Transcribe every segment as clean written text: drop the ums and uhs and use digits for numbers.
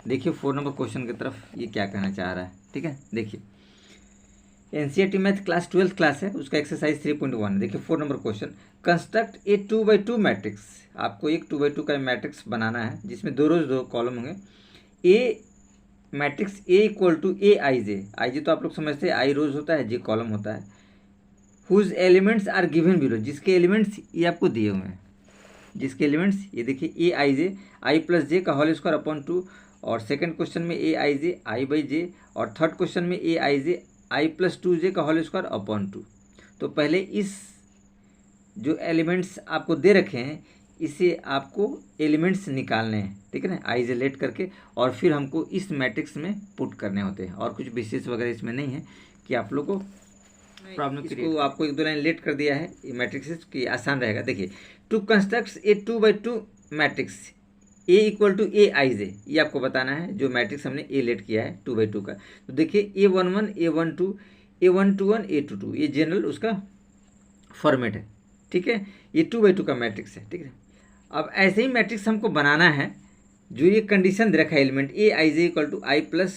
देखिए 4 number question की तरफ ये क्या कहना चाह रहा है। ठीक है, देखिए NCERT math class 12th class है, उसका एक्सरसाइज 3.1 है। देखिए 4 number question, construct a 2x2 matrix. आपको एक 2x2 का मैट्रिक्स बनाना है जिसमें दो रोज दो कॉलम होंगे। ए matrix A equal to a i जे। आई जे तो आप लोग समझते हैं आई रोज होता है, जे कॉलम होता है। Whose elements are given below, जिसके एलिमेंट्स ये आपको दिए हुए हैं, जिसके एलिमेंट्स ये देखिए ए i J I plus j का होल स्क्वायर अपॉन 2, और सेकंड क्वेश्चन में ए आई जे आई बाई जे, और थर्ड क्वेश्चन में ए आई जे आई प्लस 2 जे का होल स्क्वायर अपॉन 2। तो पहले इस जो एलिमेंट्स आपको दे रखे हैं इसे आपको एलिमेंट्स निकालने हैं, ठीक है ना, आइसोलेट करके, और फिर हमको इस मैट्रिक्स में पुट करने होते हैं। और कुछ विशेष वगैरह इसमें नहीं है कि आप लोग को प्रॉब्लम, इसको आपको एक दो लाइन लेट कर दिया है ये मैट्रिक्स की, आसान रहेगा। देखिए to construct a 2x2 matrix A equal to a i j, ये आपको बताना है जो मैट्रिक्स हमने ए लेट किया है 2x2 का। तो देखिए A11 A12 A121 A22, ये जनरल उसका फॉर्मेट है। ठीक है, ये 2x2 का मैट्रिक्स है। ठीक है, अब ऐसे ही मैट्रिक्स हमको बनाना है जो ये कंडीशन दे रखा है element a i j equal to i plus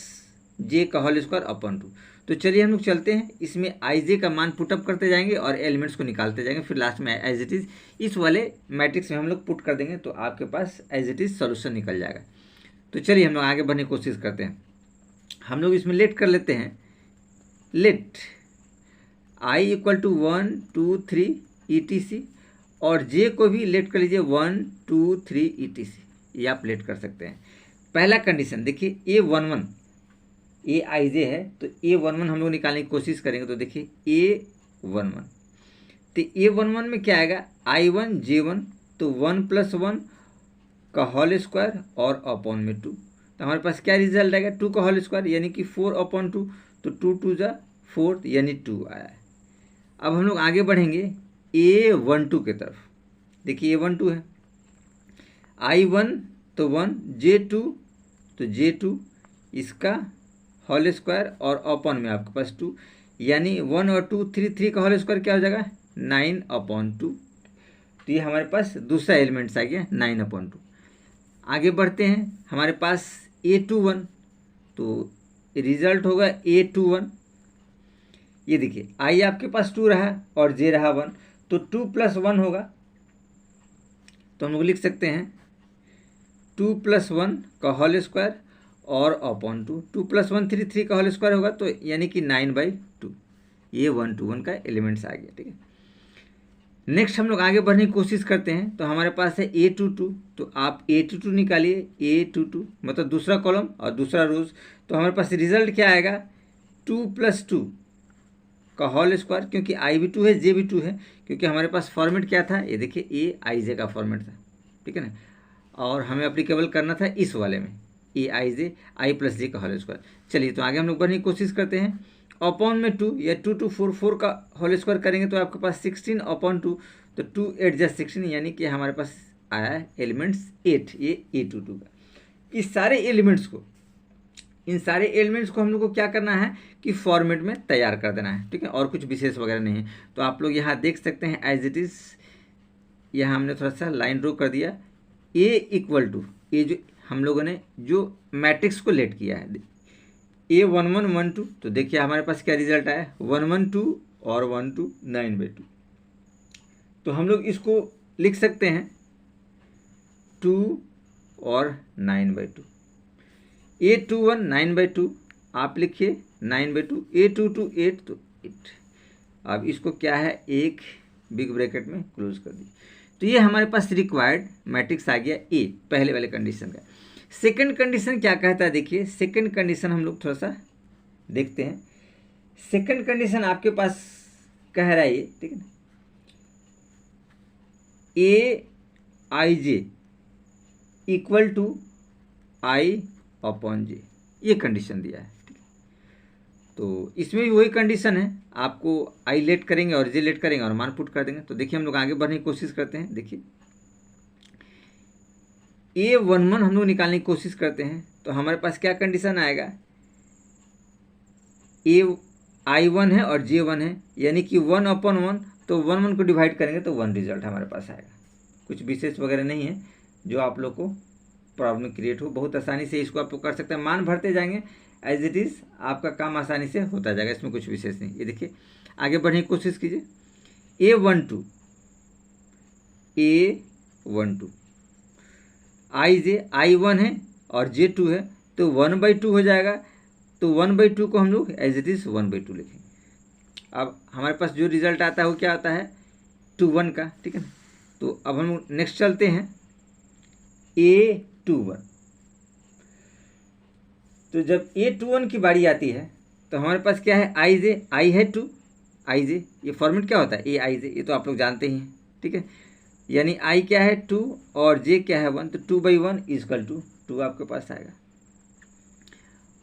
j का होल स्क्वायर अपॉन 2। तो चलिए हम लोग चलते हैं, इसमें आई जे का मान पुटअप करते जाएंगे और एलिमेंट्स को निकालते जाएंगे, फिर लास्ट में एज इट इज़ इस वाले मैट्रिक्स में हम लोग पुट कर देंगे, तो आपके पास एज इट इज़ सोल्यूशन निकल जाएगा। तो चलिए हम लोग आगे बढ़ने की कोशिश करते हैं। हम लोग इसमें लेट कर लेते हैं, late I equal to 1 2 3 ETC, और जे को भी लेट कर लीजिए 1 2 3 ETC, ये आप लेट कर सकते हैं। पहला कंडीशन देखिए A11 ए आई जे है, तो A11 हम लोग निकालने की कोशिश करेंगे। तो देखिए A11, तो A11 में क्या आएगा I1 J1, तो 1 + 1 का होल स्क्वायर और अपॉन में 2। तो हमारे पास क्या रिजल्ट आएगा 2 का होल स्क्वायर यानी कि 4/2, तो 2 2 = 4 यानी 2 आया है। अब हम लोग आगे बढ़ेंगे A12 की तरफ। देखिए A12 है I1 तो 1 J2 तो J2, इसका होल स्क्वायर और अपॉन में आपके पास 2, यानी 1 और 2 3 का होल स्क्वायर क्या हो जाएगा 9/2। तो ये हमारे पास दूसरा एलिमेंट्स आ गया 9/2। आगे बढ़ते हैं, हमारे पास A21, तो रिजल्ट होगा A21। ये देखिए आई आपके पास 2 रहा और जे रहा 1, तो 2 + 1 होगा, तो हम लोग लिख सकते हैं 2 + 1 का होल स्क्वायर और अपॉन 2, 2 + 1 3 का होल स्क्वायर होगा, तो यानी कि 9/2। ये 1 to 1 का एलिमेंट्स आ गया। ठीक है, नेक्स्ट हम लोग आगे बढ़ने की कोशिश करते हैं। तो हमारे पास है A22, तो आप A22 निकालिए, A22 मतलब दूसरा कॉलम और दूसरा रोज। तो हमारे पास रिजल्ट क्या आएगा 2 + 2 का होल स्क्वायर, क्योंकि आई भी 2 है जे भी 2 है, क्योंकि हमारे पास फॉर्मेट क्या था ये देखिए ए आई जे का फॉर्मेट था। ठीक है ना, और हमें अप्लीकेबल करना था इस वाले में ए i J I plus j का होल स्क्वायर। चलिए तो आगे हम लोग बढ़ने की कोशिश करते हैं। अपॉन में 2 या 2 2 4 4 का होल स्क्वायर करेंगे तो आपके पास 16/2, तो 2 8 + 16 यानी कि हमारे पास आया है एलिमेंट्स 8, ये A22 का। इस सारे एलिमेंट्स को, इन सारे एलिमेंट्स को हम लोग को क्या करना है कि फॉर्मेट में तैयार कर देना है। ठीक है, और कुछ विशेष वगैरह नहीं है। तो आप लोग यहाँ देख सकते हैं एज इट इज़, यहाँ हमने थोड़ा सा लाइन ड्रॉ कर दिया। A इक्वल टू, ये जो हम लोगों ने जो मैट्रिक्स को लेट किया है A11 1 2, तो देखिए हमारे पास क्या रिजल्ट आया 1 1 2 और 1 2 9/2। तो हम लोग इसको लिख सकते हैं 2 और 9/2। A21 9/2 आप लिखिए 9/2, A22 8 तो 8। अब इसको क्या है एक बिग ब्रैकेट में क्लोज कर दी। तो ये हमारे पास रिक्वायर्ड मैट्रिक्स आ गया ए, पहले वाले कंडीशन का। सेकंड कंडीशन क्या कहता है देखिए, सेकंड कंडीशन हम लोग थोड़ा सा देखते हैं। सेकंड कंडीशन आपके पास कह रहा है ये, ठीक है ना, ए i j equal to I/J, ये कंडीशन दिया है। ठीक है, तो इसमें भी वही कंडीशन है, आपको आई लेट करेंगे और जे लेट करेंगे और मान पुट कर देंगे। तो देखिए हम लोग आगे बढ़ने की कोशिश करते हैं। देखिए A11 हम लोग निकालने की कोशिश करते हैं। तो हमारे पास क्या कंडीशन आएगा I1 है और J1 है, यानी कि 1/1, तो 1 1 को डिवाइड करेंगे तो 1 रिजल्ट हमारे पास आएगा। कुछ विशेष वगैरह नहीं है जो आप लोग को प्रॉब्लम क्रिएट हो। बहुत आसानी से इसको आप लोग कर सकते हैं, मान भरते जाएंगे एज इट इज़, आपका काम आसानी से होता जाएगा, इसमें कुछ विशेष नहीं। ये देखिए आगे बढ़ने की कोशिश कीजिए। A12 I1 है और J2 है, तो 1/2 हो जाएगा। तो 1/2 को हम लोग एज इट इज़ 1/2 लिखेंगे। अब हमारे पास जो रिजल्ट आता है वो क्या आता है 2 1 का, ठीक है ना। तो अब हम नेक्स्ट चलते हैं A21। तो जब A21 की बारी आती है तो हमारे पास क्या है I है 2 IJ, ये फॉर्मेट क्या होता है AIJ, ये तो आप लोग जानते ही हैं, ठीक है। यानी I क्या है 2 और J क्या है 1, तो 2/1 = 2 आपके पास आएगा।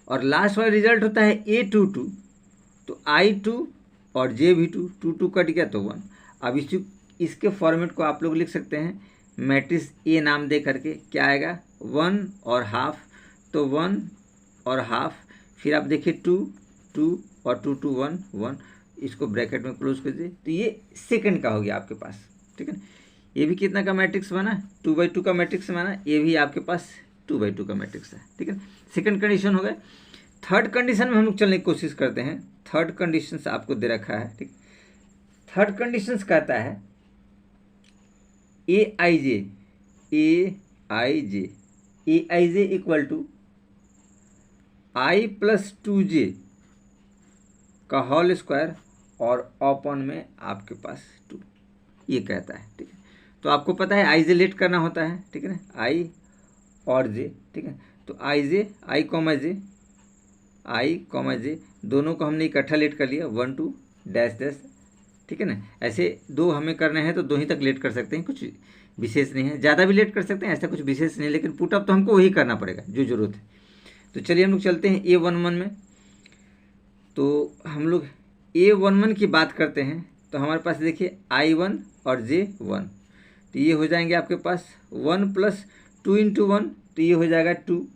और लास्ट वाला रिजल्ट होता है A22, तो I2 और J भी 2, 2 कट गया तो 1। अब इसके फॉर्मेट को आप लोग लिख सकते हैं मैट्रिक्स A नाम दे करके, क्या आएगा 1 और हाफ, तो 1 और हाफ, फिर आप देखिए 2 2 और 2 2 1 1, इसको ब्रैकेट में क्लोज कर दीजिए, तो ये सेकंड का हो गया आपके पास, ठीक है ना। ये भी कितना का मैट्रिक्स बना 2/2 का मैट्रिक्स बना, ये भी आपके पास 2/2 का मैट्रिक्स है, ठीक है। सेकंड कंडीशन हो गया। थर्ड कंडीशन में हम लोग चलने की कोशिश करते हैं। थर्ड कंडीशन आपको दे रखा है, ठीक। थर्ड कंडीशन कहता है AIJ = I + 2J का होल स्क्वायर और अपॉन में आपके पास 2, ये कहता है, ठीक है। तो आपको पता है IJ लेट करना होता है, ठीक है ना, I और J, ठीक है। तो I, J दोनों को हमने इकट्ठा लेट कर लिया 1 2 डैश डैश, ठीक है ना। ऐसे दो हमें करने हैं तो 2 ही तक लेट कर सकते हैं, कुछ विशेष नहीं है। ज़्यादा भी लेट कर सकते हैं, ऐसा कुछ विशेष नहीं, लेकिन पुटअप तो हमको वही करना पड़ेगा जो ज़रूरत है। तो चलिए हम लोग चलते हैं A11 में। तो हम लोग A11 की बात करते हैं, तो हमारे पास देखिए I1 और J1, तो ये हो जाएंगे आपके पास 1 + 2 × 1, तो ये हो जाएगा 2,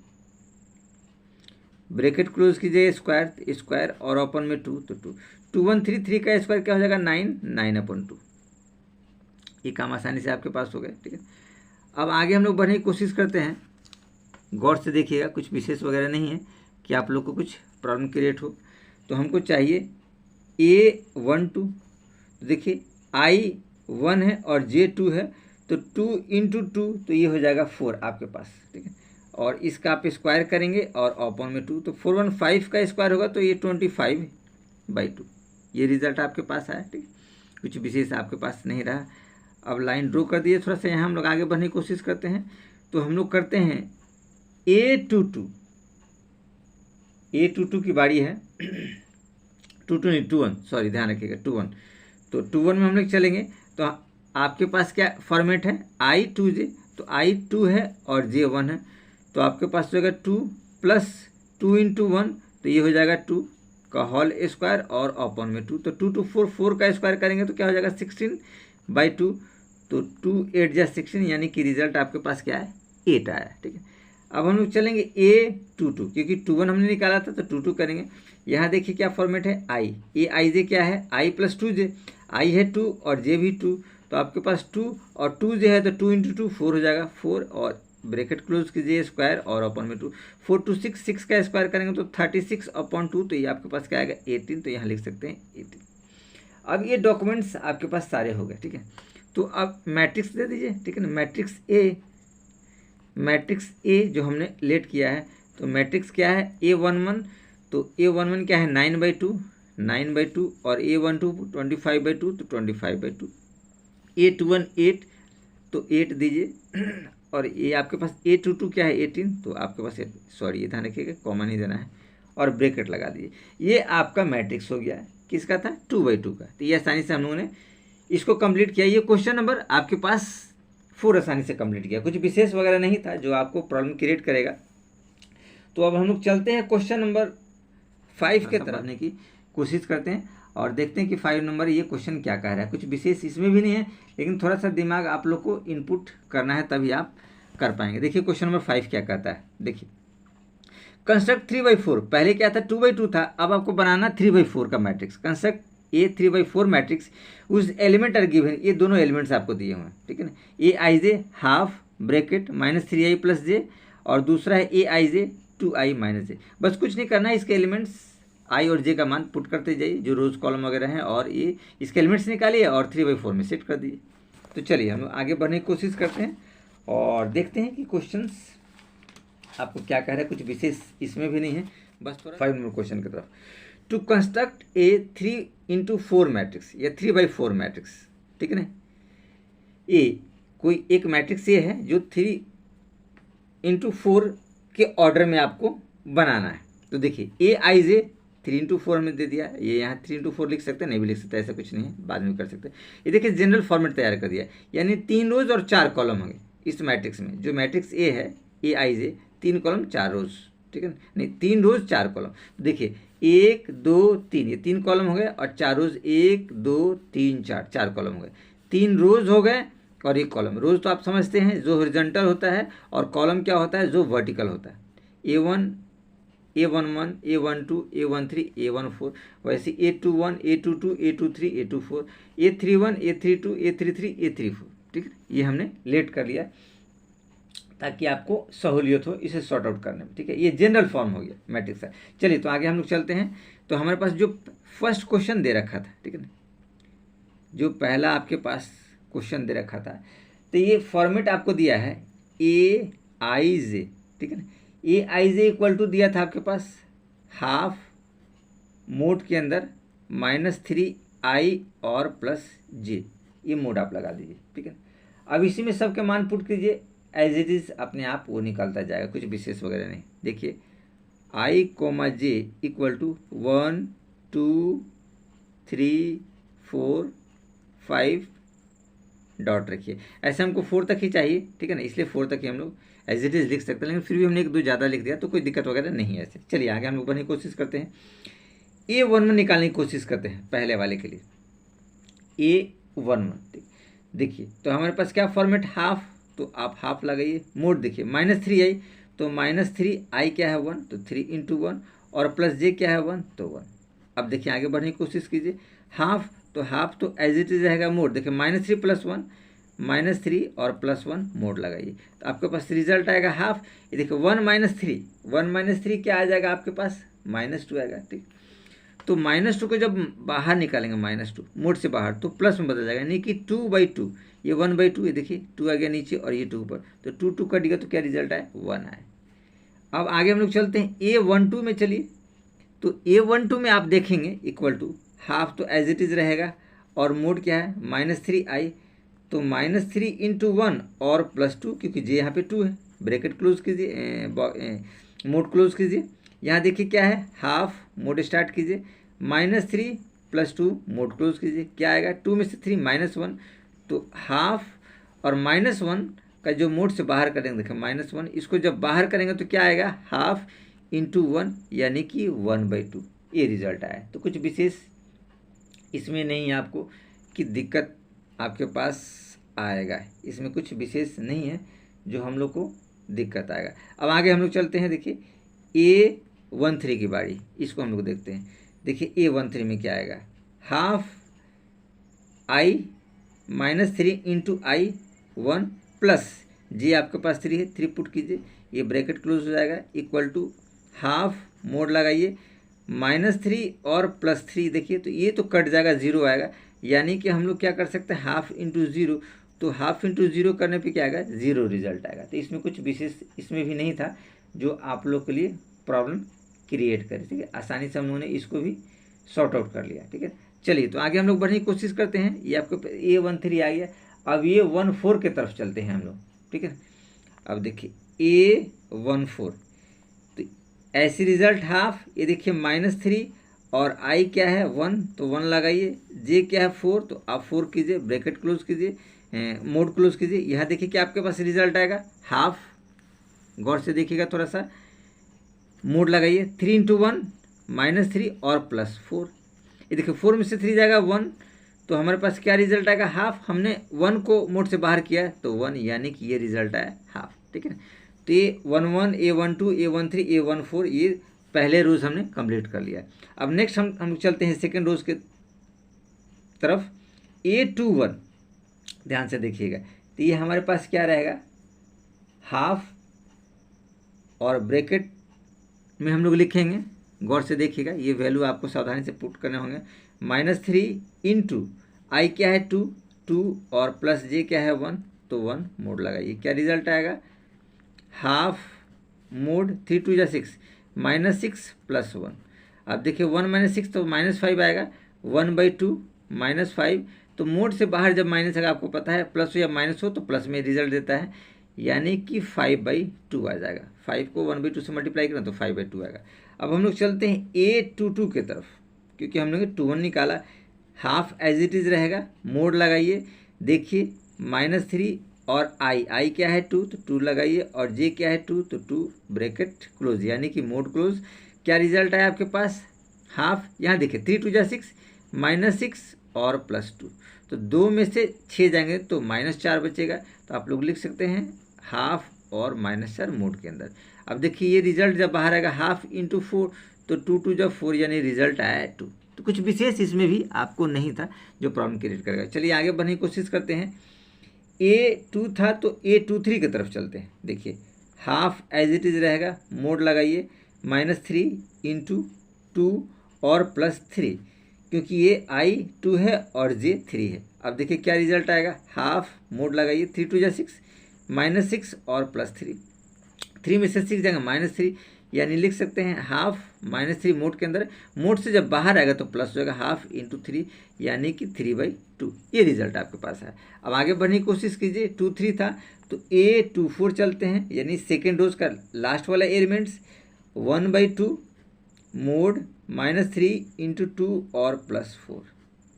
ब्रैकेट क्लोज कीजिए स्क्वायर और ओपन में 2, तो 2 2 1 3 3 का स्क्वायर क्या हो जाएगा 9 9/2। ये काम आसानी से आपके पास हो गया, ठीक है। अब आगे हम लोग बढ़ने की कोशिश करते हैं। गौर से देखिएगा, कुछ विशेष वगैरह नहीं है कि आप लोग को कुछ प्रॉब्लम क्रिएट हो। तो हमको चाहिए A12, तो देखिए I1 है और J2 है, तो 2 × 2, तो ये हो जाएगा 4 आपके पास, ठीक है। और इसका आप स्क्वायर करेंगे और अपॉन में 2, तो 415 का स्क्वायर होगा, तो ये 25/2, ये रिजल्ट आपके पास आया, ठीक। कुछ विशेष आपके पास नहीं रहा। अब लाइन ड्रॉ कर दिए थोड़ा सा, यहाँ हम लोग आगे बढ़ने की कोशिश करते हैं। तो हम लोग करते हैं A22 की बारी है 21, सॉरी ध्यान रखिएगा 21। तो 21 में हम लोग चलेंगे, तो आपके पास क्या फॉर्मेट है I2J, तो I2 है और J1 है, तो आपके पास हो जाएगा 2 + 2 × 1, तो ये हो जाएगा 2 का होल स्क्वायर और अपॉन में 2, तो 2 2 4 4 का स्क्वायर करेंगे तो क्या हो जाएगा 16/2, तो 2 8 जा 16, यानी कि रिजल्ट आपके पास क्या है 8 आया, ठीक है। अब हम लोग चलेंगे A22, क्योंकि 21 हमने निकाला था तो 22 करेंगे। यहाँ देखिए क्या फॉर्मेट है AIJ क्या है I + 2J, I है 2 और J भी 2, तो आपके पास 2 और 2J है, तो 2 × 2 4 हो जाएगा 4, और ब्रैकेट क्लोज कीजिए स्क्वायर और अपॉन में 2, 4 2 6 6 का स्क्वायर करेंगे तो 36/2, तो ये आपके पास क्या आएगा 18, तो यहाँ लिख सकते हैं 18। अब ये डॉक्यूमेंट्स आपके पास सारे हो गए, ठीक है। तो अब मैट्रिक्स दे दीजिए, ठीक है ना। मैट्रिक्स A जो हमने लेट किया है, तो मैट्रिक्स क्या है A11, तो A11 क्या है 9/2 और A12 25/2, तो 25/2। A21 8, तो 8 दीजिए, और ये आपके पास A22 क्या है 18, तो आपके पास सॉरी ये ध्यान रखिएगा कॉमन ही देना है, और ब्रैकेट लगा दीजिए। ये आपका मैट्रिक्स हो गया, किसका था 2/2 का। तो ये आसानी से हम लोगों ने इसको कंप्लीट किया। ये क्वेश्चन नंबर आपके पास 4 आसानी से कंप्लीट किया, कुछ विशेष वगैरह नहीं था जो आपको प्रॉब्लम क्रिएट करेगा। तो अब हम लोग चलते हैं क्वेश्चन नंबर 5 के तरफ आने की कोशिश करते हैं और देखते हैं कि 5 नंबर ये क्वेश्चन क्या कह रहा है। कुछ विशेष इसमें भी नहीं है, लेकिन थोड़ा सा दिमाग आप लोग को इनपुट करना है, तभी आप कर पाएंगे। देखिए क्वेश्चन नंबर 5 क्या कहता है, देखिए कंस्ट्रक्ट 3/4, पहले क्या था 2/2 था, अब आपको बनाना 3/4 का मैट्रिक्स। कंस्ट्रक्ट A 3/4 मैट्रिक्स, उस एलिमेंट आर गिवन, ये दोनों एलिमेंट्स आपको दिए हुए हैं, ठीक है ना। AIJ half bracket -3I + J और दूसरा है ए i J to I minus जे। बस कुछ नहीं करना है, इसके एलिमेंट्स आई और जे का मान पुट करते जाइए जो रोज कॉलम वगैरह हैं, और ये इसके एलिमेंट्स निकालिए और 3/4 में सेट कर दीजिए। तो चलिए हम लोग आगे बढ़ने की कोशिश करते हैं और देखते हैं कि क्वेश्चंस आपको क्या कह रहा है। कुछ विशेष इसमें भी नहीं है, बस थोड़ा 5 नंबर क्वेश्चन की तरफ। To construct A 3x4 matrix या 3/4 मैट्रिक्स, ठीक है ना। ए कोई एक मैट्रिक्स ये है जो 3x4 के ऑर्डर में आपको बनाना है। तो देखिए ए आई जे 3x4 में दे दिया, ये यहाँ 3x4 लिख सकते हैं, नहीं भी लिख सकते, ऐसा कुछ नहीं है, बाद में कर सकते हैं। ये देखिए जनरल फॉर्मेट तैयार कर दिया, यानी 3 रोज और 4 कॉलम होंगे इस मैट्रिक्स में। जो मैट्रिक्स ए है ए आई जे 3 कॉलम 4 रोज, ठीक है नहीं 3 रोज 4 कॉलम। तो देखिए 1 2 3 ये 3 कॉलम हो गए और 4 रोज 1 2 3 4 कॉलम हो गए। 3 रोज हो गए और 1 कॉलम। रोज तो आप समझते हैं जो हॉरिजॉन्टल होता है, और कॉलम क्या होता है जो वर्टिकल होता है। A1 A11 A12 A13 A14, वैसे A21 A22 A23 A24 A31 A32 A33 A34, ठीक है। ये हमने लेट कर लिया ताकि आपको सहूलियत हो इसे सॉर्ट आउट करने में, ठीक है। ये जनरल फॉर्म हो गया मैट्रिक्स का। चलिए तो आगे हम लोग चलते हैं। तो हमारे पास जो फर्स्ट क्वेश्चन दे रखा था, ठीक है ना, जो पहला आपके पास क्वेश्चन दे रखा था, तो ये फॉर्मेट आपको दिया है ए आई जे, ठीक है ना। ए आई जे इक्वल टू दिया था आपके पास हाफ मोड के अंदर -3i और प्लस जे, ये मोड आप लगा दीजिए, ठीक है। अब इसी में सबके मान पुट कीजिए, एज इट इज अपने आप वो निकलता जाएगा, कुछ विशेष वगैरह नहीं। देखिए i comma j equal to 1 2 3 4 5 dot रखिए। ऐसे हमको 4 तक ही चाहिए, ठीक है ना, इसलिए 4 तक ही हम लोग एज इट इज लिख सकते हैं, लेकिन फिर भी हमने 1 2 ज़्यादा लिख दिया तो कोई दिक्कत वगैरह नहीं है ऐसे। चलिए आगे हम लोग बढ़ने की कोशिश करते हैं। A11 निकालने की कोशिश करते हैं पहले वाले के लिए। A11 देखिए तो हमारे पास क्या फॉर्मेट हाफ, तो आप हाफ लगाइए। मोड देखिए -3i, तो -3i क्या है 1, तो 3 × 1, और प्लस जे क्या है 1, तो 1। अब देखिए आगे बढ़ने की कोशिश कीजिए। हाफ तो एज इट इज रहेगा मोड। देखिए -3 + 1 -3 और +1 मोड लगाइए, तो आपके पास रिजल्ट आएगा हाफ। ये देखिए 1 - 3 क्या आ जाएगा आपके पास, -2 आएगा, ठीक। तो -2 को जब बाहर निकालेंगे -2 मोड से बाहर, तो प्लस में बदल जाएगा, यानी कि 2/2। ये 1/2, ये देखिए 2 आ गया नीचे और ये 2 ऊपर, तो 2 कट गया, तो क्या रिजल्ट आए 1 आए। अब आगे हम लोग चलते हैं A12 में। चलिए तो A12 में आप देखेंगे इक्वल टू हाफ तो एज इट इज रहेगा, और मोड क्या है -3i, तो -3 × 1 और +2, क्योंकि जे यहाँ पे 2 है, ब्रैकेट क्लोज कीजिए, मोड क्लोज कीजिए। यहाँ देखिए क्या है हाफ, मोड स्टार्ट कीजिए, -3 + 2 मोड क्लोज कीजिए, क्या आएगा 2 में से 3 -1, तो हाफ और -1 का जो मोड से बाहर करेंगे, देखिए -1, इसको जब बाहर करेंगे तो क्या आएगा हाफ × 1, यानी कि 1/2, ये रिजल्ट आया। तो कुछ विशेष इसमें नहीं है आपको कि दिक्कत आपके पास आएगा, इसमें कुछ विशेष नहीं है जो हम लोग को दिक्कत आएगा। अब आगे हम लोग चलते हैं। देखिए A13 की बारी, इसको हम लोग देखते हैं। देखिए A13 में क्या आएगा, हाफ i -3 × i 1 प्लस जे आपके पास 3 है, 3 पुट कीजिए, ये ब्रैकेट क्लोज हो जाएगा, इक्वल टू हाफ, मोड लगाइए, -3 और +3, देखिए तो ये तो कट जाएगा, 0 आएगा, यानी कि हम लोग क्या कर सकते हैं हाफ × 0, तो हाफ × 0 करने पे क्या आएगा 0 रिजल्ट आएगा। तो इसमें कुछ विशेष इसमें भी नहीं था जो आप लोग के लिए प्रॉब्लम क्रिएट करे, ठीक है। आसानी से हम लोगों ने इसको भी सॉर्ट आउट कर लिया, ठीक है। चलिए तो आगे हम लोग बढ़ने की कोशिश करते हैं। ये आपको A13 आ गया। अब A14 की तरफ चलते हैं हम लोग, ठीक है। अब देखिए A14, तो ऐसी रिजल्ट हाफ, ये देखिए -3 और i क्या है 1, तो 1 लगाइए, जे क्या है 4, तो आप 4 कीजिए, ब्रैकेट क्लोज कीजिए, मोड क्लोज कीजिए। यहाँ देखिए कि आपके पास रिजल्ट आएगा हाफ, गौर से देखिएगा थोड़ा सा, मोड लगाइए, 3 × 1 -3 और +4, ये देखिए 4 में से 3 जाएगा 1, तो हमारे पास क्या रिजल्ट आएगा हाफ। हमने 1 को मोड से बाहर किया तो 1, यानी कि ये रिजल्ट आया हाफ, ठीक है ना। तो A11 A12 A13 A14 ये पहले रोज हमने कंप्लीट कर लिया। अब नेक्स्ट हम चलते हैं सेकेंड रोज के तरफ। A21 ध्यान से देखिएगा, तो ये हमारे पास क्या रहेगा हाफ और ब्रैकेट में हम लोग लिखेंगे, गौर से देखिएगा, ये वैल्यू आपको सावधानी से पुट करने होंगे। -3 इंटू आई क्या है 2, 2 और प्लस जे क्या है 1, तो 1 मोड लगाइए, क्या रिजल्ट आएगा, हाफ मोड 3 2 जा 6, -6 + 1। अब देखिए 1 - 6 तो -5 आएगा, 1/2 -5, तो मोड से बाहर जब माइनस आएगा आपको पता है प्लस हो या माइनस हो तो प्लस में रिजल्ट देता है, यानी कि 5/2 आ जाएगा। 5 को 1/2 से मल्टीप्लाई करें तो 5/2 आएगा। अब हम लोग चलते हैं A22 की तरफ, क्योंकि हम लोग 2 1 निकाला, हाफ एज इट इज़ रहेगा, मोड लगाइए, देखिए -3 और आई क्या है 2, तो 2 लगाइए, और जे क्या है 2, तो 2 ब्रैकेट क्लोज, यानी कि मोड क्लोज। क्या रिजल्ट आया आपके पास, हाफ, यहाँ देखिए 3 2 जा 6, -6 और +2, तो 2 में से 6 जाएंगे तो -4 बचेगा, तो आप लोग लिख सकते हैं हाफ और -4 मोड के अंदर। अब देखिए ये रिजल्ट जब बाहर आएगा हाफ इंटू 4, तो 2 2 जा 4, यानी रिजल्ट आया है 2। तो कुछ विशेष इसमें भी आपको नहीं था जो प्रॉब्लम क्रिएट करेगा। चलिए आगे बढ़ने की कोशिश करते हैं। A2 था तो A23 की तरफ चलते हैं। देखिए हाफ एज इट इज़ रहेगा, मोड लगाइए, -3 इंटू 2 और +3, क्योंकि ये I2 है और J3 है। अब देखिए क्या रिजल्ट आएगा, हाफ, मोड लगाइए, 3 2 जा 6, -6 और +3, 3 में से 6 जाएगा -3, यानी लिख सकते हैं हाफ -3 मोड के अंदर, मोड से जब बाहर आएगा तो प्लस हो जाएगा, हाफ इंटू 3, यानी कि 3/2। ये रिजल्ट आपके पास है। अब आगे बढ़ने की कोशिश कीजिए, 2 3 था तो A24 चलते हैं, यानी सेकेंड रोज का लास्ट वाला एलिमेंट्स, 1/2 मोड -3 इंटू 2 और +4,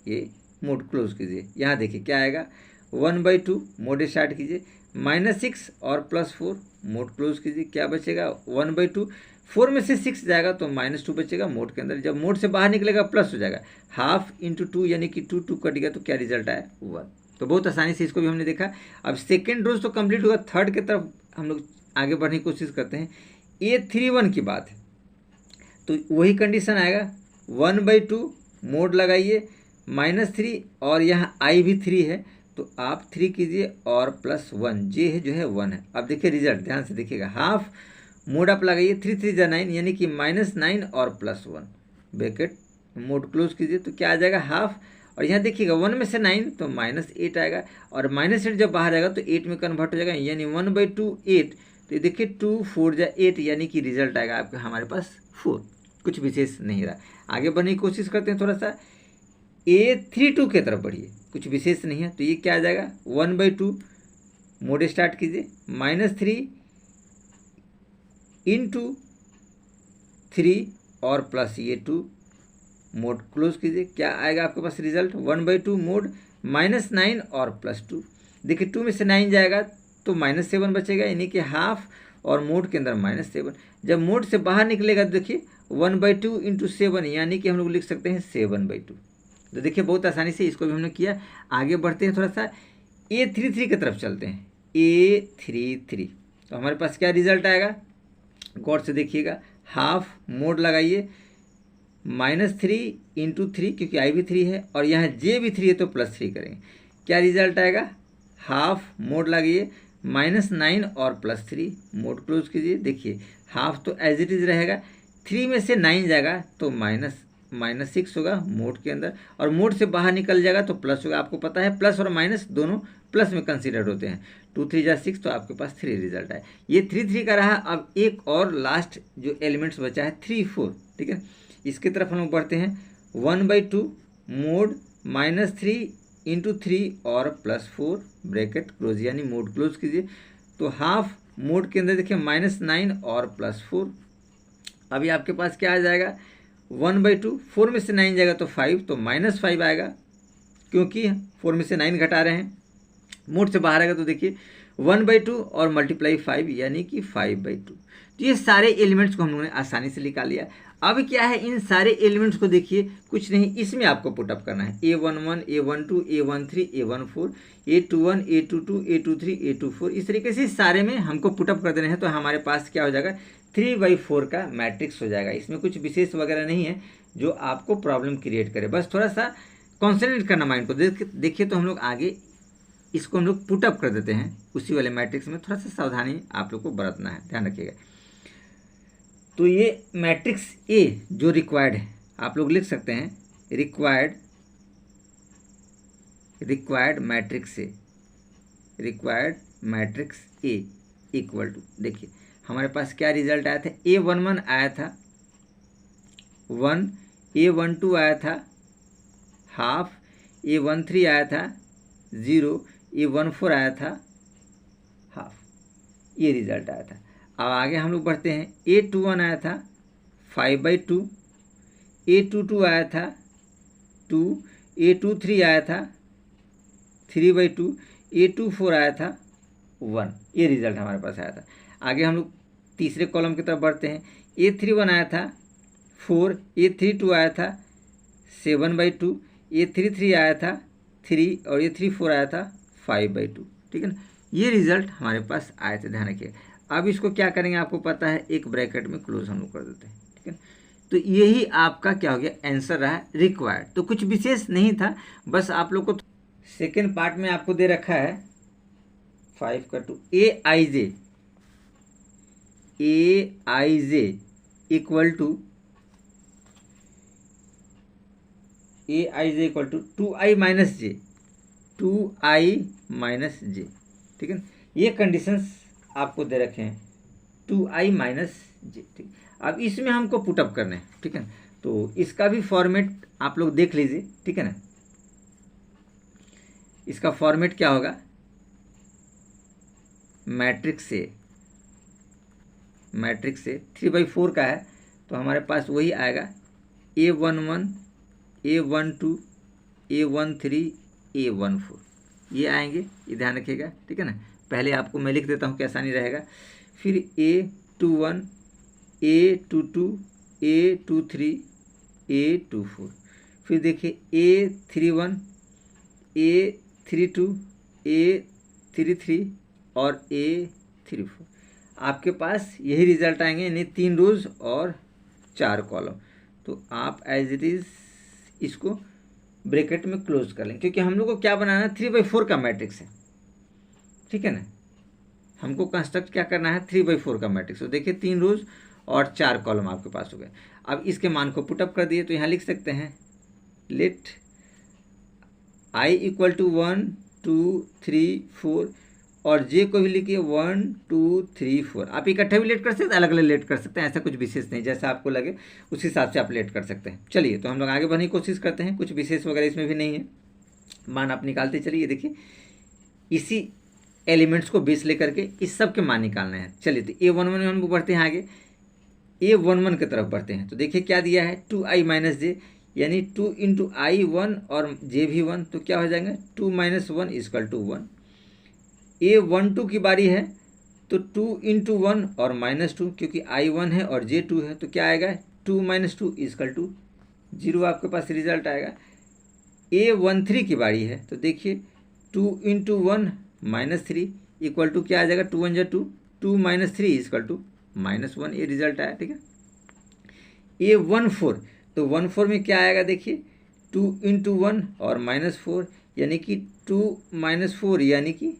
ये मोड क्लोज कीजिए। यहाँ देखिए क्या आएगा, 1/2 मोड स्टार्ट कीजिए, -6 और +4 मोड क्लोज कीजिए, क्या बचेगा 1/2, 4 में से 6 जाएगा तो -2 बचेगा मोड के अंदर, जब मोड से बाहर निकलेगा प्लस हो जाएगा, हाफ इंटू 2, यानी कि 2 2 कट गया, तो क्या रिजल्ट आया 1। तो बहुत आसानी से इसको भी हमने देखा। अब सेकेंड रोज तो कंप्लीट होगा, थर्ड की तरफ हम लोग आगे बढ़ने की कोशिश करते हैं। A31 की बात है तो वही कंडीशन आएगा, 1/2 मोड लगाइए, -3 और यहाँ आई भी 3 है तो आप 3 कीजिए और +1, जे है जो है 1 है। अब देखिए रिजल्ट ध्यान से देखिएगा, हाफ मोड आप लगाइए, 3 3 जा 9, यानी कि -9 और +1 ब्रैकेट मोड क्लोज कीजिए, तो क्या आ जाएगा हाफ, और यहाँ देखिएगा 1 में से 9 तो -8 आएगा, और -8 जब बाहर आएगा तो 8 में कन्वर्ट हो जाएगा, यानी 1/2 8, तो ये देखिए 2 4 जा 8, यानी कि रिजल्ट आएगा आपके हमारे पास 4। कुछ विशेष नहीं रहा। आगे बढ़ने की कोशिश करते हैं, थोड़ा सा A32 की तरफ बढ़िए, कुछ विशेष नहीं है, तो ये क्या आ जाएगा, 1/2 मोड स्टार्ट कीजिए, -3 इंटू 3 और प्लस ये 2 मोड क्लोज कीजिए, क्या आएगा आपके पास रिजल्ट, 1/2 मोड -9 और +2। देखिए 2 में से 9 जाएगा तो -7 बचेगा, यानी कि हाफ और मोड के अंदर -7। जब मोड से बाहर निकलेगा तो देखिए 1/2 इंटू 7, यानी कि हम लोग लिख सकते हैं 7/2। तो देखिए बहुत आसानी से इसको भी हमने किया। आगे बढ़ते हैं, थोड़ा सा A33 की तरफ चलते हैं। A33 तो हमारे पास क्या रिजल्ट आएगा, गौर से देखिएगा, हाफ मोड लगाइए, -3 इंटू 3, क्योंकि आई भी 3 है और यहाँ जे भी 3 है तो +3 करेंगे, क्या रिजल्ट आएगा, हाफ मोड लगाइए, -9 और +3 मोड क्लोज कीजिए। देखिए हाफ तो एज इट इज़ रहेगा, 3 में से 9 जाएगा तो -6 होगा मोड के अंदर, और मोड से बाहर निकल जाएगा तो प्लस होगा। आपको पता है प्लस और माइनस दोनों प्लस में कंसीडर होते हैं, 2 3 जा 6, तो आपके पास 3 रिजल्ट है। ये 3 3 का रहा। अब एक और लास्ट जो एलिमेंट्स बचा है 3 4, ठीक है, इसकी तरफ हम लोग बढ़ते हैं। 1/2 मोड -3 इंटू 3 और +4 ब्रैकेट क्लोज, यानी मोड क्लोज कीजिए। तो हाफ मोड के अंदर देखिए -9 और +4। अभी आपके पास क्या आ जाएगा, 1/2, 4 में से 9 जाएगा तो 5, तो -5 आएगा, क्योंकि 4 में से 9 घटा रहे हैं। मोड से बाहर आएगा तो देखिए 1/2 और मल्टीप्लाई 5, यानी कि 5/2। तो ये सारे एलिमेंट्स को हम लोगों ने आसानी से निकाल लिया। अब क्या है, इन सारे एलिमेंट्स को देखिए, कुछ नहीं, इसमें आपको पुटअप करना है। A11, A12, A13, A14, A21, A22, A23, A24, इस तरीके से सारे में हमको पुटअप कर देने हैं। तो हमारे पास क्या हो जाएगा, 3/4 का मैट्रिक्स हो जाएगा। इसमें कुछ विशेष वगैरह नहीं है जो आपको प्रॉब्लम क्रिएट करे, बस थोड़ा सा कॉन्सेंट्रेट करना माइंड को। देखिए तो हम लोग आगे इसको हम लोग पुटअप कर देते हैं उसी वाले मैट्रिक्स में। थोड़ा सा सावधानी आप लोग को बरतना है, ध्यान रखिएगा। तो ये मैट्रिक्स ए जो रिक्वायर्ड है, आप लोग लिख सकते हैं required matrix A equal to, देखिए हमारे पास क्या रिजल्ट आया था, A11 आया था 1, A12 आया था हाफ, A13 आया था 0, A14 आया था हाफ, ये रिजल्ट आया था। अब आगे हम लोग बढ़ते हैं, A21 आया था 5/2, A22 आया था 2, A23 आया था 3/2, A24 आया था 1, ये रिजल्ट हमारे पास आया था। आगे हम लोग तीसरे कॉलम की तरफ बढ़ते हैं, A31 आया था 4, A32 आया था 7/2, A33 आया था 3 और A34 आया था 5/2, ठीक है ना। ये रिजल्ट हमारे पास आए थे, ध्यान रखिए। अब इसको क्या करेंगे आपको पता है, एक ब्रैकेट में क्लोज हम लोग कर देते हैं, ठीक है। तो यही आपका क्या हो गया, आंसर रहा रिक्वायर्ड। तो कुछ विशेष नहीं था, बस आप लोग को सेकेंड पार्ट में आपको दे रखा है 5/2 AIJ equal to 2i minus j, ठीक है ना। ये कंडीशंस आपको दे रखे हैं 2i माइनस जे, ठीक। अब इसमें हमको पुटअप करना है, ठीक है ना। तो इसका भी फॉर्मेट आप लोग देख लीजिए, ठीक है ना। इसका फॉर्मेट क्या होगा, मैट्रिक्स से 3/4 का है, तो हमारे पास वही आएगा A11, A12, A13, A14, ये आएंगे, ये ध्यान रखिएगा, ठीक है ना। पहले आपको मैं लिख देता हूँ कि आसानी रहेगा। फिर A21, A22, A23, A24, फिर देखिए A31, A32, A33 और A34, आपके पास यही रिजल्ट आएंगे, यानी 3 रोज और 4 कॉलम। तो आप एज इट इज़ इसको ब्रैकेट में क्लोज कर लें, क्योंकि हम लोग को क्या बनाना है, 3/4 का मैट्रिक्स है, ठीक है ना। हमको कंस्ट्रक्ट क्या करना है, 3/4 का मैट्रिक्स। तो देखिए 3 रोज और 4 कॉलम आपके पास हो गए। अब इसके मान को पुटअप कर दिए, तो यहाँ लिख सकते हैं लेट i इक्वल टू 1, 2, 3, 4 और जे को भी लिखिए 1, 2, 3, 4। आप इकट्ठे भी लेट कर सकते हैं, अलग अलग लेट कर सकते हैं, ऐसा कुछ विशेष नहीं, जैसा आपको लगे उस हिसाब से आप लेट कर सकते हैं। चलिए तो हम लोग आगे बढ़ने की कोशिश करते हैं, कुछ विशेष वगैरह इसमें भी नहीं है, मान आप निकालते चलिए। देखिए इसी एलिमेंट्स को बेस लेकर के इस सब के मान निकालना है। चलिए तो A11 में हम लोग बढ़ते हैं आगे, A11 की तरफ बढ़ते हैं। तो देखिए क्या दिया है, 2i माइनस जे, यानी 2 इंटू आई 1 और जे भी 1, तो क्या हो जाएगा 2 - 1 इक्वल टू 1। A12 की बारी है, तो 2 इंटू 1 और -2, क्योंकि i 1 है और j 2 है, तो क्या आएगा 2 - 2 इक्वल टू 0, आपके पास रिजल्ट आएगा। A13 की बारी है, तो देखिए 2 इंटू 1 -3 इक्वल टू क्या आ जाएगा, 2 1 2, 2 - 3 इक्वल टू -1, ये रिजल्ट आया, ठीक है। A14, तो 14 में क्या आएगा, देखिए 2 इंटू 1 और -4, यानी कि 2 - 4 यानी कि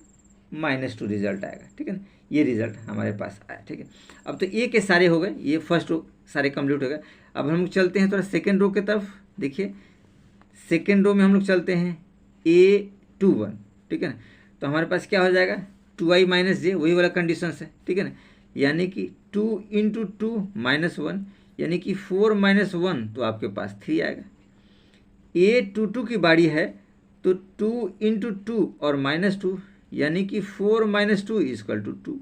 -2 रिजल्ट आएगा, ठीक है ना। ये रिजल्ट हमारे पास आया, ठीक है। अब तो ए के सारे हो गए, ये फर्स्ट रो सारे कंप्लीट हो गए। अब हम लोग चलते हैं थोड़ा सेकेंड रो की तरफ। देखिए सेकेंड रो में हम लोग चलते हैं A21, ठीक है ना। तो हमारे पास क्या हो जाएगा, 2i माइनस जे, वही वाला कंडीशन है, ठीक है ना। यानी कि 2 इंटू 2 -1, यानी कि 4 - 1, तो आपके पास 3 आएगा। A22 की बारी है, तो 2 इंटू 2 और -2, यानी कि 4 - 2 इक्वल टू 2।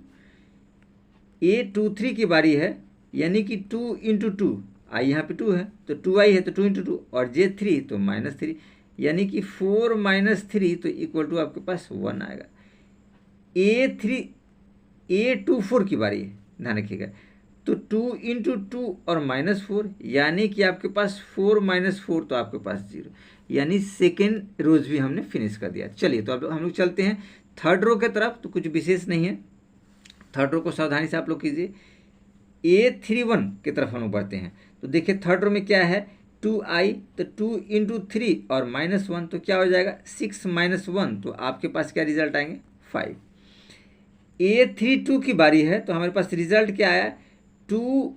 A23 की बारी है, यानी कि 2 इंटू 2, आई यहाँ पे 2 है तो 2i है, तो 2 इंटू 2 और J3 तो -3, यानी कि 4 - 3 तो इक्वल टू आपके पास 1 आएगा। A24 की बारी है, ध्यान रखिएगा, तो 2 इंटू 2 और -4, यानी कि आपके पास 4 - 4 तो आपके पास 0, यानी सेकेंड रोज भी हमने फिनिश कर दिया। चलिए तो अब हम लोग चलते हैं थर्ड रो के तरफ। तो कुछ विशेष नहीं है, थर्ड रो को सावधानी से आप लोग कीजिए। A31 की तरफ हम लोग बढ़ते हैं। तो देखिए थर्ड रो में क्या है, 2i, तो 2 इंटू 3 और -1, तो क्या हो जाएगा 6 - 1, तो आपके पास क्या रिजल्ट आएंगे 5। A32 की बारी है, तो हमारे पास रिजल्ट क्या आया, 2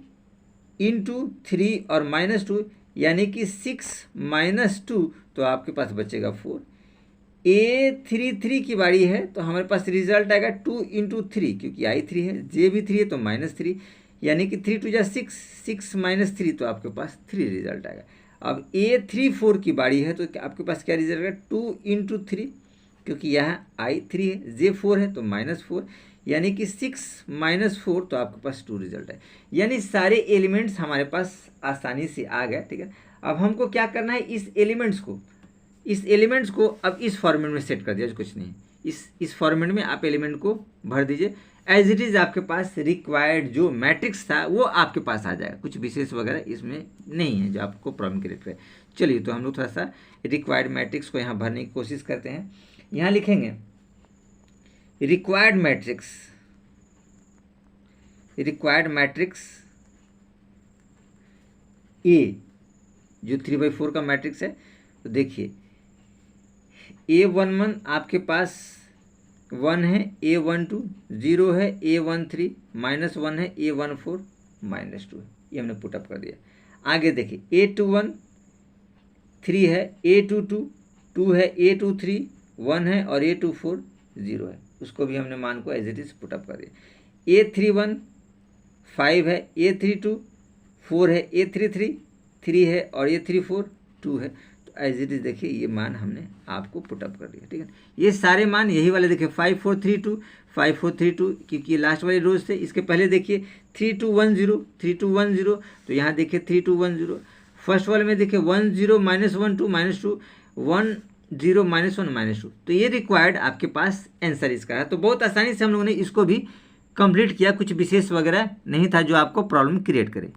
इंटू 3 और -2 यानी कि 6 -2, तो आपके पास बचेगा 4। A33 की बारी है तो हमारे पास रिजल्ट आएगा 2 इंटू 3, क्योंकि I3 है, J भी 3 है तो -3, यानी कि 3 2 जा 6, 6 -3, तो आपके पास 3 रिजल्ट आएगा। अब A34 की बारी है तो आपके पास क्या रिजल्ट आएगा 2 इंटू 3, क्योंकि यहाँ I3 है, J4 है तो -4, यानी कि 6 -4, तो आपके पास 2 रिजल्ट है। यानी सारे एलिमेंट्स हमारे पास आसानी से आ गए, ठीक है। अब हमको क्या करना है, इस एलिमेंट्स को अब इस फॉर्मेट में सेट कर दिया, कुछ नहीं, इस फॉर्मेट में आप एलिमेंट को भर दीजिए एज इट इज़। आपके पास रिक्वायर्ड जो मैट्रिक्स था वो आपके पास आ जाएगा, कुछ विशेष वगैरह इसमें नहीं है जो आपको प्रॉब्लम क्रिएट करे। चलिए तो हम लोग थोड़ा सा रिक्वायर्ड मैट्रिक्स को यहाँ भरने की कोशिश करते हैं। यहाँ लिखेंगे रिक्वायर्ड मैट्रिक्स ए, जो 3/4 का मैट्रिक्स है। तो देखिए A11 आपके पास 1 है, A12 0 है, A13 -1 है, A14 -2 है, ये हमने पुटअप कर दिया। आगे देखिए A21 3 है, A22 2 है, A23 1 है और A24 0 है, उसको भी हमने मान को एज इट इज पुटअप कर दिया। A31 5 है, A32 4 है, A33 3 है और A34 2 है, एज इट इज देखिए ये मान हमने आपको पुटअप कर दिया, ठीक है। ये सारे मान यही वाले देखिए 5 4 3 2 5 4 3 2, क्योंकि ये लास्ट वाले रोज थे। इसके पहले देखिए 3 2 1 0 3 2 1 0, तो यहाँ देखिए 3 2 1 0। फर्स्ट वाले में देखिए 1 0 -1 2 -2 1 0 -1 -2, तो ये रिक्वायर्ड आपके पास आंसर इसका है। तो बहुत आसानी से हम लोगों ने इसको भी कंप्लीट किया, कुछ विशेष वगैरह नहीं था जो आपको प्रॉब्लम क्रिएट करे।